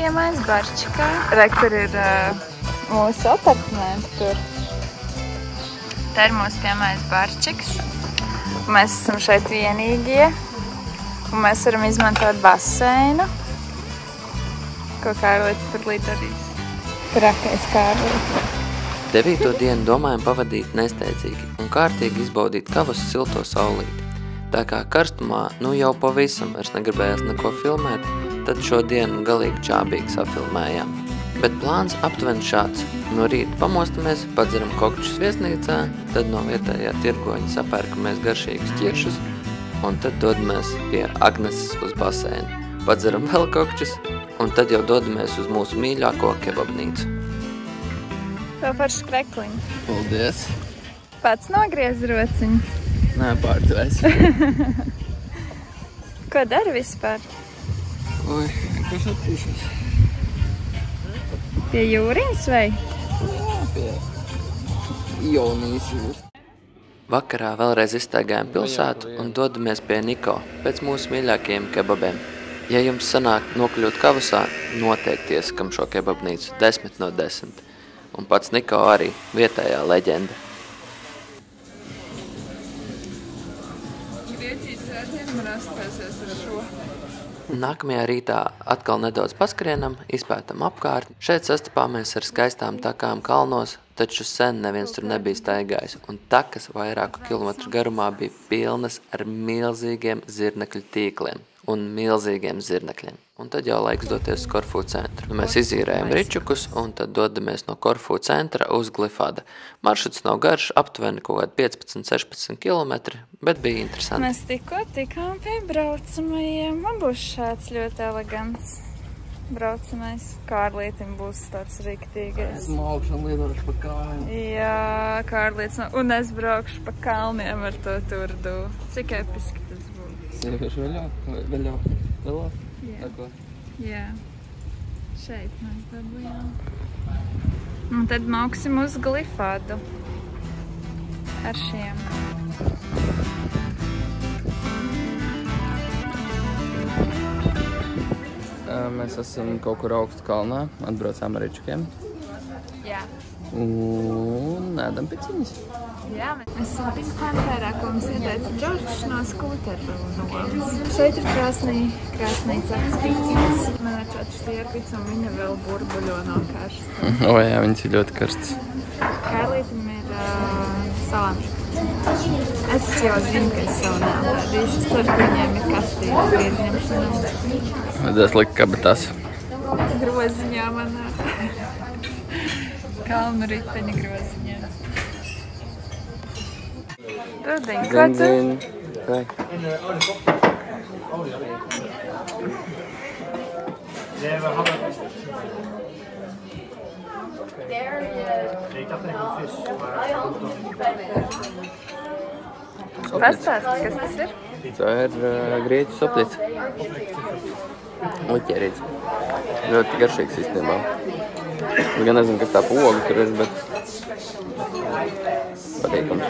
piemais Barčikā. Re, tur ir mūsu apartamenti tur. Te ir mūsu piemais Barčiks. Mēs esam šeit vienīgie. Un mēs varam izmantot baseinu. Ko Kārlis tur līdz darīs. Trakais Kārlis. 9. dienu domājam pavadīt nesteidzīgi un kārtīgi izbaudīt kavas silto saulīti. Tā kā karstumā nu jau pavisam vairs negribējās neko filmēt, tad šo dienu galīgi čābīgi safilmējām. Bet plāns aptuveni šāds. No rīta pamostamies, padzeram kokčus viesnīcā, tad no vietējā tirgoņa sapērkamies garšīgus ķiršus un tad dodamies pie Agneses uz baseinu. Padzeram vēl kokčus un tad jau dodamies uz mūsu mīļāko kebabnīcu. Tev forši krekliņi. Paldies. Pats nogriez rociņu. Nē, pārtuvēs. Ko dari vispār? Oi, kas atpūšas? Pie jūriņas vai? Jā, pie Jaunijas jūras. Vakarā vēlreiz izstaigājam pilsētu un dodamies pie Niko pēc mūsu mīļākajiem kebabiem. Ja jums sanāk nokļūt Kavasā, noteikti ieskam šo kebabnīcu 10 no 10. Un pats Niko arī vietējā leģenda. Grieķijas svētdien man astēsies ar šo. Nākamajā rītā atkal nedaudz paskrienam, izpētam apkārt. Šeit sastapāmies ar skaistām takām kalnos, taču sen neviens tur nebija staigājis. Un takas vairāku kilometru garumā bija pilnas ar milzīgiem zirnekļu tīkliem un milzīgiem zirnekļiem. Un tad jau laiks doties uz Korfu centru. Mēs izīrējam ričukus un tad dodamies no Korfu centra uz Glifada. Maršruts nav garš, aptuveni kaut kādi 15–16 kilometri, bet bija interesanti. Mēs tikko tikām pie braucamajiem. Man būs šāds ļoti elegants braucamais. Kārlītim būs tāds riktīgais. Esmu augšām lidošu pa kalniem. Jā, Kārlīts. Un es braukšu pa kalniem ar to turdu. Cik episki tas būs. Sievieš vēļāk? Jā. Šeit mēs dabujām. Un tad mauksim uz Glifādu. Ar šiem. Mēs esam kaut kur augstu kalnā, atbraucām ar ričukiem. Jā. Un ēdam piciņas. Jā, mēs esam Pinkpantērā, ko mums ieteica Džordžs no skūteru nomas. Šeit ir krāsnīca piciņas. Man ir 4 stieru pica un viņa vēl burbuļo no karsta. O jā, viņas ir ļoti karstas. Kārlītim ir salāmšu piciņas. Es jau zinu, ka es savu neatādīšu. Es ceru, ka viņiem ir kastītes līdzņemšanām. Vajadzēs likt kabatās. Groziņā manā. Kalnu riteņa groziņā. Rudiņ, ko tu? Vai? Pastāsti, kas tas ir? Tā ir grieķu soplīca. Liķierīts. Ļoti garšīgs īstenībā. Es gan nezinu, kas tā pa ogu tur ir, bet patīkams.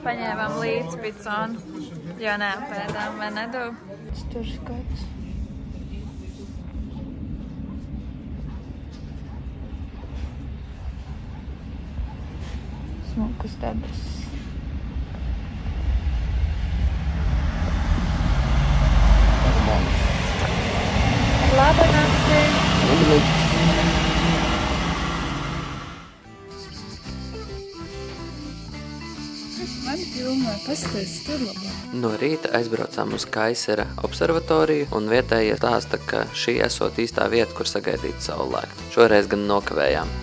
Paņēmām līdz piconu, jo neapēdām, vai nedu? Tur skats. Smukas debesis. Labu nakti! Man filmē, pastāst tur labāk. No rīta aizbraucām uz Kaisera observatoriju un vietējie stāsta, ka šī esot īstā vieta, kur sagaidīt saulēktu. Šoreiz gan nokavējām.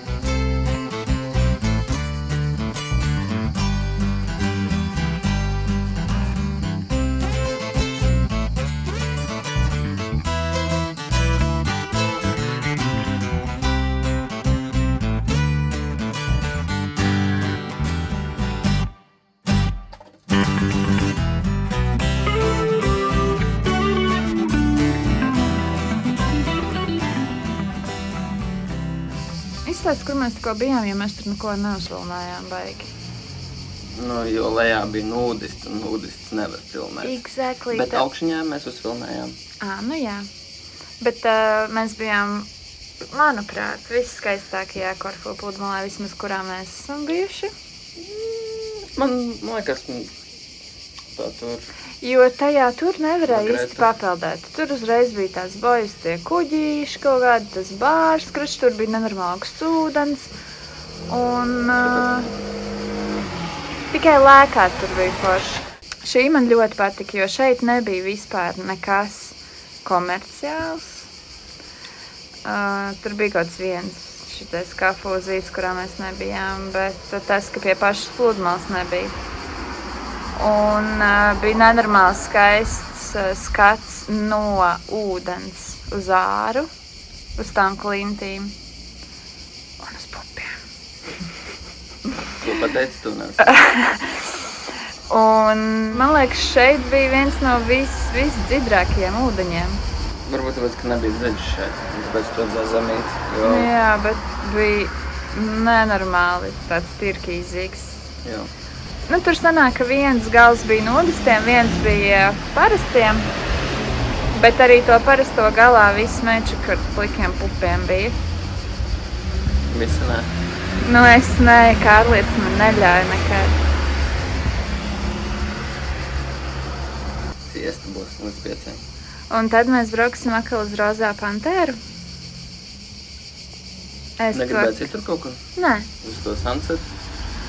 Izstāst, kur mēs tikko bijām, ja mēs tur neko neuzfilmējām baigi. Nu, jo lejā bija nudisti, un nudists nevar filmēt. Exactly. Bet augšņā mēs uzfilmējām. Nu jā. Bet mēs bijām, manuprāt, viskaistākajā Korfu pludmalē, vismaz kurā mēs esam bijuši. Man liekas, tā tur... Jo tajā tur nevarēja īsti papeldēt. Tur uzreiz bija tās bojas tie kuģīši kaut kādi, tas bārs, kračs, tur bija nenormāli augsts ūdens. Un tikai lēkāt tur bija forši. Šī man ļoti patika, jo šeit nebija vispār nekas komerciāls. Tur bija kaut kāds viens šitais kafūzīts, kurā mēs nebijām, bet tas, ka pie pašas pludmales nebija. Un bija nenormāli skaists skats no ūdens uz āru, uz tām klintīm un uz pupiem. To pateici, tu nes? Un man liekas, šeit bija viens no visdziļākajiem ūdeņiem. Varbūt tāpēc, ka nebija dziļš šeit, un tāpēc tu redzēji zemīt. Jo... Jā, bet bija nenormāli tāds tirkīzīgs. Jā. Nu, tur sanāk, ka viens gals bija nudistiem, viens bija parastiem, bet arī to parasto galā viss meču, kur plikiem pupiem bija. Visi nē? Nu, es nē, Kārlietis man neļauj nekad. Siesta būs līdz 5. Un tad mēs brauksim atkal uz Rozā Pantēru. Negribētu citur kaut kur? Nē. Uz to sunset?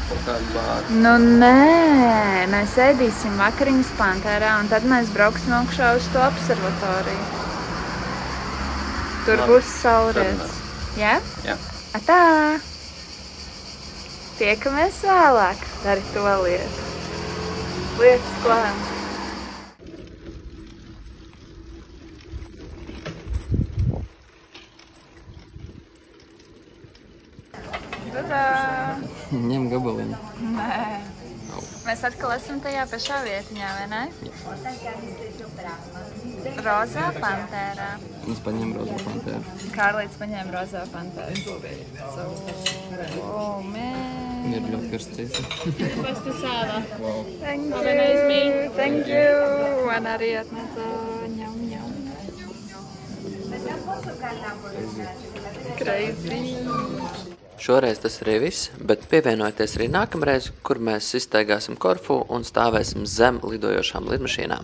Kaut kādu bāru? Nu, nē. Mēs ēdīsim vakariņas Pantērā, un tad mēs brauksim augšā uz to observatoriju. Tur būs saulrietis. Jā? Jā. Atā! Tiekamies vēlāk. Dari to lietu. Lietas klāt. Tadā! Ņem gabaliņu. Nē. Mēs atkal esam tajā pašā vietiņā, vai ne? Rozā Pantērā. Es paņēmu Rozā Pantēru. Kārlīts paņēma Rozā Pantēru. Oh, man. Ir ļoti karsts. What's the salad? Wow. Thank Have a nice you. meal. Thank you. Man arī atnāca ņem, ņem. Crazy. Šoreiz tas arī viss, bet pievienojieties arī nākamreiz, kur mēs izstaigāsim Korfu un stāvēsim zem lidojošām lidmašīnām.